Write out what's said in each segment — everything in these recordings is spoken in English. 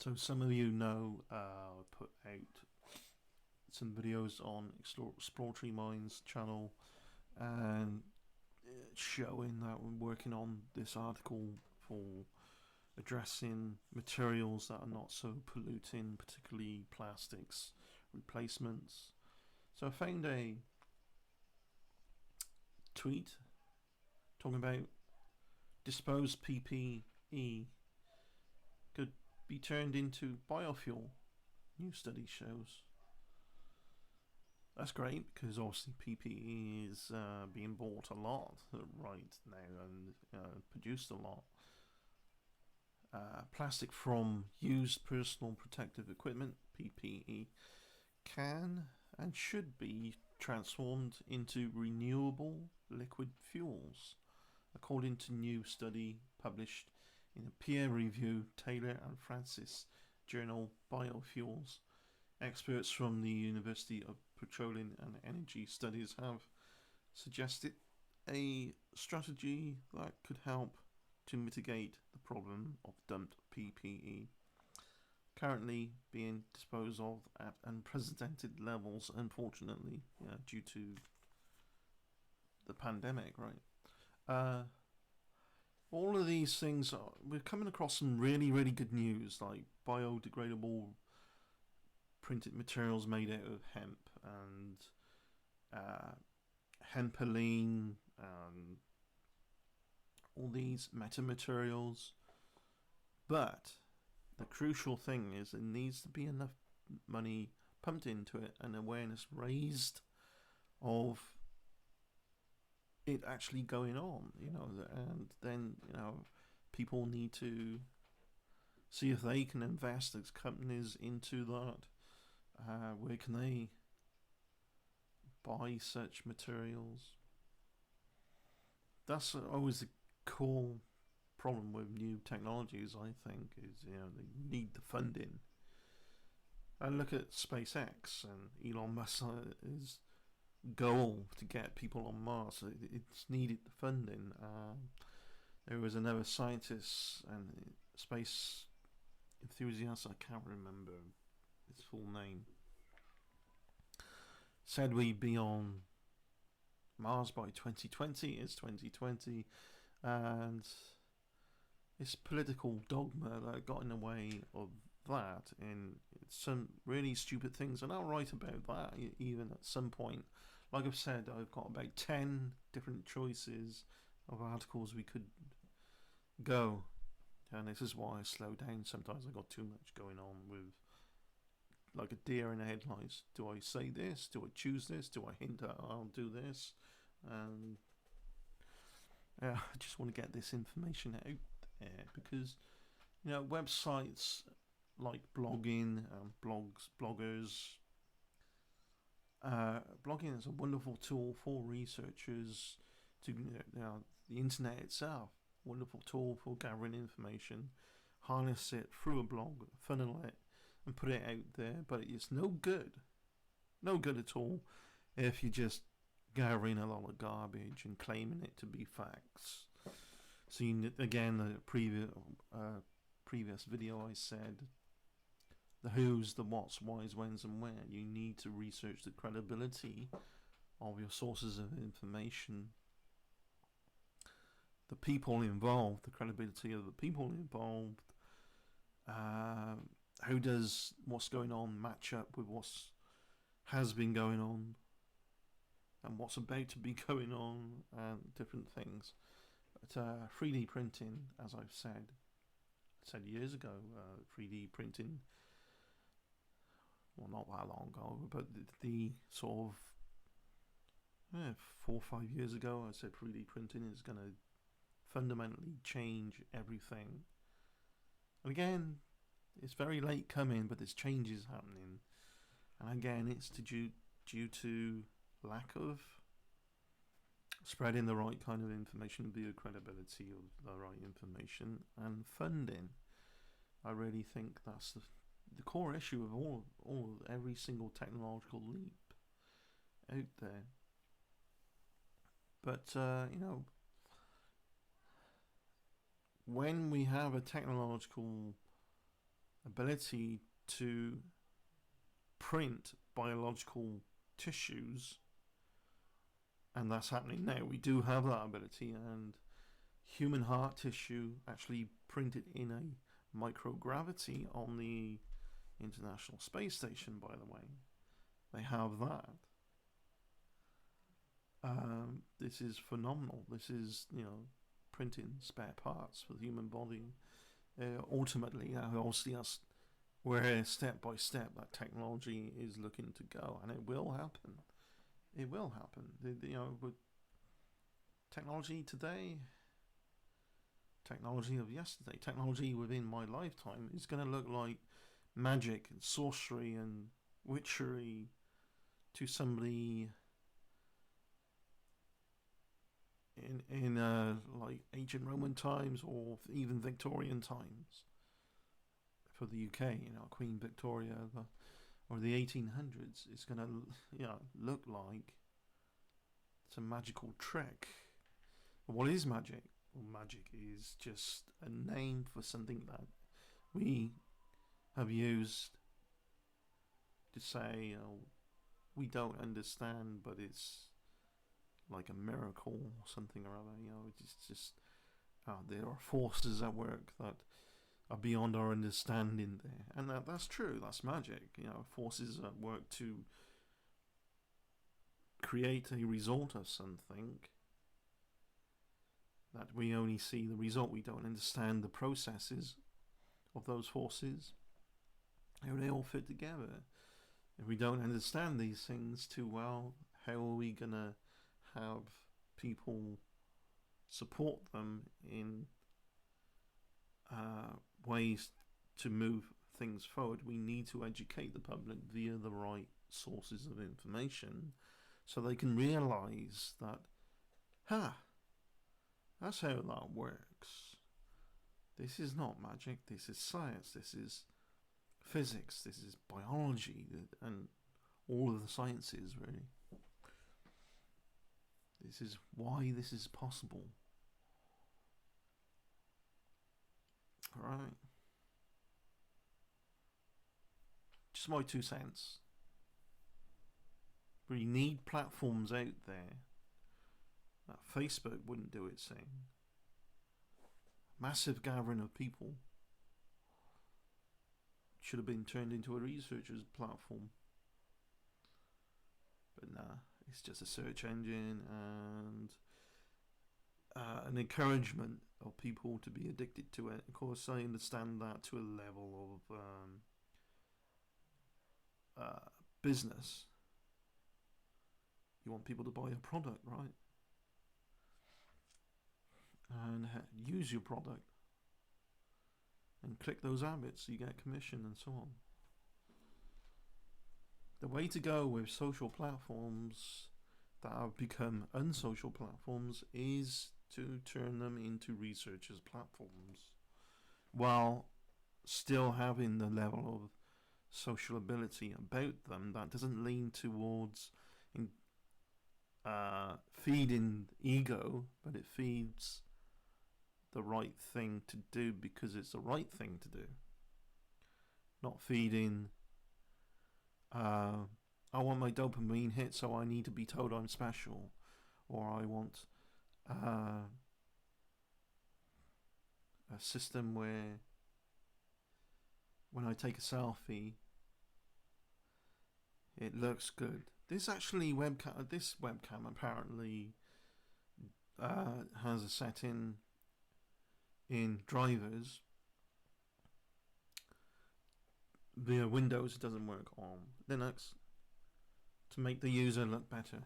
So some of you know I put out some videos on Exploratory Minds channel and showing that we're working on this article for addressing materials that are not so polluting, particularly plastics replacements. So I found a tweet talking about disposed PPE could be turned into biofuel, new study shows. That's great because obviously PPE is being bought a lot right now and produced a lot. Plastic from used personal protective equipment, PPE, can and should be transformed into renewable liquid fuels, according to new study published in a peer-reviewed Taylor and Francis journal Biofuels. Experts from the University of Petroleum and Energy Studies have suggested a strategy that could help to mitigate the problem of dumped PPE, currently being disposed of at unprecedented levels, unfortunately, due to the pandemic, right? All of these things, we're coming across some really, really good news, like biodegradable printed materials made out of hemp and hempoline, all these metamaterials. But the crucial thing is there needs to be enough money pumped into it and awareness raised of it actually going on, and then, people need to see if they can invest as companies into that. Where can they buy such materials? That's always the core problem with new technologies, I think, is they need the funding. And look at SpaceX and Elon Musk's goal to get people on Mars. It's needed the funding. There was another scientist and space enthusiast, I can't remember his full name, said we'd be on Mars by 2020. It's 2020, and it's political dogma that got in the way of that, and some really stupid things. And I'll write about that even at some point. Like I've said, I've got about 10 different choices of articles we could go, and this is why I slow down. Sometimes I got too much going on, with like a deer in the headlights. Do I say this? Do I choose this? Do I hint at I'll do this? And I just want to get this information out there, because websites like blogging, bloggers. Blogging is a wonderful tool for researchers to the internet itself. Wonderful tool for gathering information. Harness it through a blog, funnel it, and put it out there. But it's no good at all if you're just gathering a lot of garbage and claiming it to be facts. So again, the previous video I said, the who's, the what's, why's, when's and where. You need to research the credibility of your sources of information, the people involved, the credibility of the people involved. How does what's going on match up with what's has been going on and what's about to be going on, and different things. But 3D printing, as I've said years ago, 3D printing, well, not that long ago, but the sort of 4 or 5 years ago, I said 3D printing is going to fundamentally change everything. And again, it's very late coming, but there's changes happening. And again, it's due to lack of spreading the right kind of information, the credibility of the right information, and funding. I really think that's the core issue of every single technological leap out there. But when we have a technological ability to print biological tissues, and that's happening now. We do have that ability, and human heart tissue actually printed in a microgravity on the International Space Station, by the way. They have that. This is phenomenal. This is, printing spare parts for the human body. Ultimately, obviously, that's where step by step that technology is looking to go, and it will happen. It will happen. With technology today, technology of yesterday, technology within my lifetime is going to look like magic and sorcery and witchery to somebody in like ancient Roman times or even Victorian times. For the UK, Queen Victoria, or the 1800s, it's going to look like it's a magical trick. What is magic? Well, magic is just a name for something that we have used to say we don't understand, but it's like a miracle or something or other. It's just there are forces at work that are beyond our understanding there, and that's true. That's magic. Forces at work to create a result of something that we only see the result. We don't understand the processes of those forces, how they all fit together. If we don't understand these things too well, how are we gonna have people support them in ways to move things forward? We need to educate the public via the right sources of information so they can realize that, that's how that works. This is not magic, this is science, this is physics, this is biology, and all of the sciences, really. This is why this is possible. Alright. Just my 2 cents. We need platforms out there that Facebook wouldn't do its thing. Massive gathering of people should have been turned into a researcher's platform. But nah, it's just a search engine and an encouragement of people to be addicted to it. Of course, I understand that to a level of business. You want people to buy a product, right? And use your product. And click those habits, so you get commission and so on. The way to go with social platforms that have become unsocial platforms is to turn them into researchers' platforms, while still having the level of social ability about them that doesn't lean towards feeding ego, but it feeds the right thing to do because it's the right thing to do. Not feeding, I want my dopamine hit, so I need to be told I'm special, or I want a system where when I take a selfie, it looks good. This webcam apparently has a setting in drivers. Via Windows, it doesn't work on Linux, to make the user look better.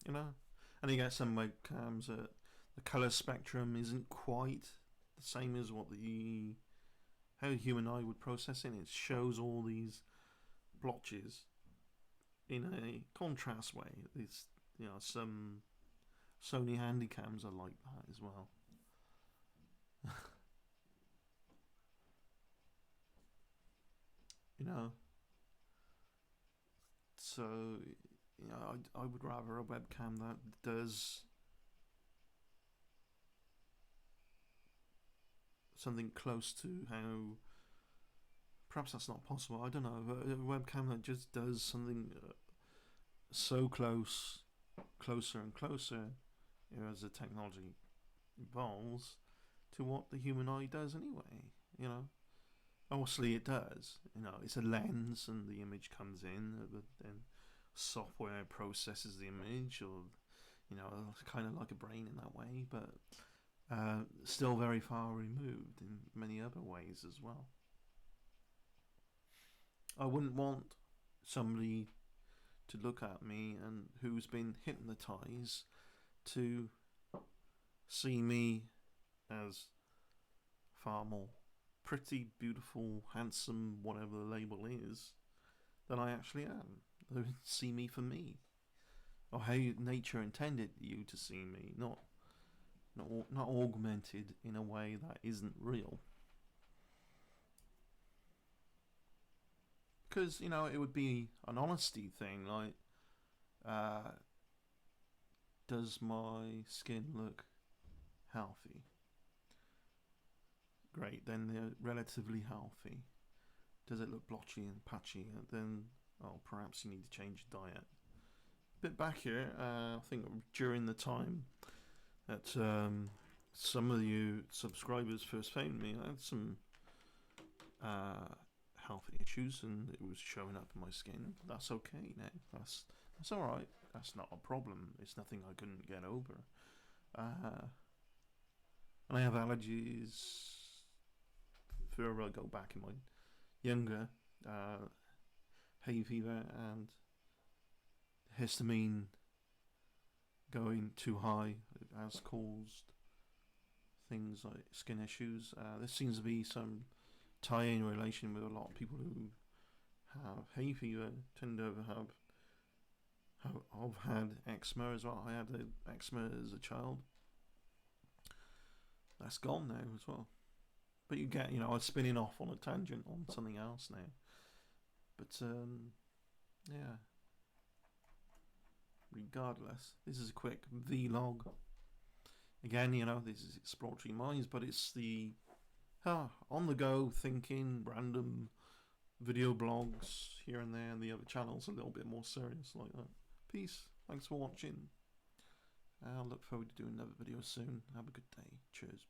And you get some webcams that the color spectrum isn't quite the same as how the human eye would process it. It shows all these blotches in a contrast way. It's some Sony handycams are like that as well. So I would rather a webcam that does something close to how. Perhaps that's not possible. I don't know. A webcam that just does something so closer and closer, as the technology evolves, to what the human eye does anyway. Obviously it does. It's a lens, and the image comes in, but then software processes the image, or kind of like a brain in that way, but still very far removed in many other ways as well. I wouldn't want somebody to look at me and who's been hypnotized to see me as far more pretty, beautiful, handsome, whatever the label is, than I actually am. They would see me for me, or how nature intended you to see me, not augmented in a way that isn't real. Because it would be an honesty thing, like, does my skin look healthy? Great, then they're relatively healthy. Does it look blotchy and patchy? Then, perhaps you need to change your diet. A bit back here, I think during the time that some of you subscribers first found me, I had some health issues, and it was showing up in my skin. That's okay now. That's all right. That's not a problem. It's nothing I couldn't get over. And I have allergies. Further I go back in my younger, hay fever and histamine going too high has caused things like skin issues. There seems to be some tie-in relation with a lot of people who have hay fever tend to have had eczema as well. I had eczema as a child. That's gone now as well. But you get, I was spinning off on a tangent on something else now. But yeah. Regardless, this is a quick vlog. Again, this is Exploratory Minds, but it's the on the go thinking, random video blogs here and there, and the other channels a little bit more serious like that. Peace. Thanks for watching. I'll look forward to doing another video soon. Have a good day. Cheers.